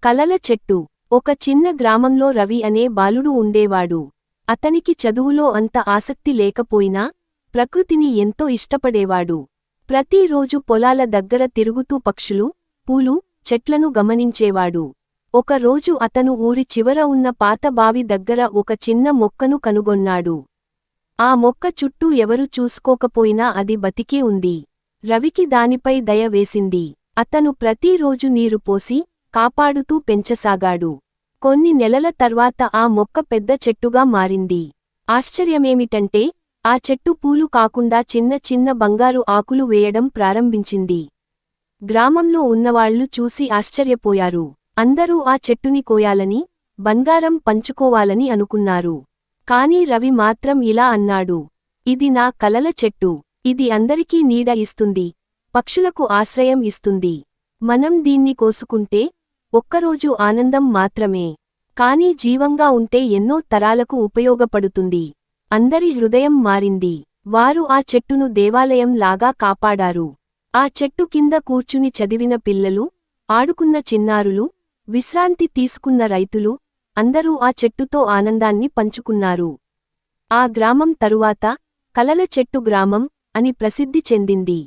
కలల చెట్టు. ఒక చిన్న గ్రామంలో రవి అనే బాలుడు ఉండేవాడు. అతనికి చదువులో అంత ఆసక్తి లేకపోయినా ప్రకృతిని ఎంతో ఇష్టపడేవాడు. ప్రతిరోజు పొలాల దగ్గర తిరుగుతూ పక్షులు, పూలు, చెట్లను గమనించేవాడు. ఒక రోజు అతను ఊరి చివర ఉన్న పాత బావి దగ్గర ఒక చిన్న మొక్కను కనుగొన్నాడు. ఆ మొక్క చుట్టూ ఎవరు చూసుకోకపోయినా అది బతికే ఉంది. రవికి దానిపై దయ వేసింది. అతను ప్రతిరోజు నీరు పోసి కాపాడుతూ పెంచసాగాడు. కొన్ని నెలల తర్వాత ఆ మొక్క పెద్ద చెట్టుగా మారింది. ఆశ్చర్యమేమిటంటే ఆ చెట్టు పూలు కాకుండా చిన్న చిన్న బంగారు ఆకులు వేయడం ప్రారంభించింది. గ్రామంలో ఉన్నవాళ్లు చూసి ఆశ్చర్యపోయారు. అందరూ ఆ చెట్టుని కోయాలని, బంగారం పంచుకోవాలని అనుకున్నారు. కానీ రవి మాత్రం ఇలా అన్నాడు: ఇది నా కలల చెట్టు. ఇది అందరికీ నీడ ఇస్తుంది, పక్షులకు ఆశ్రయం ఇస్తుంది. మనం దీన్ని కోసుకుంటే ఒక్కరోజు ఆనందం మాత్రమే, కానీ జీవంగా ఉంటే ఎన్నో తరాలకు ఉపయోగపడుతుంది. అందరి హృదయం మారింది. వారు ఆ చెట్టును దేవాలయం లాగా కాపాడారు. ఆ చెట్టు కింద కూర్చుని చదివిన పిల్లలు, ఆడుకున్న చిన్నారులు, విశ్రాంతి తీసుకున్న రైతులు అందరూ ఆ చెట్టుతో ఆనందాన్ని పంచుకున్నారు. ఆ గ్రామం తరువాత కలల చెట్టు గ్రామం అని ప్రసిద్ధి చెందింది.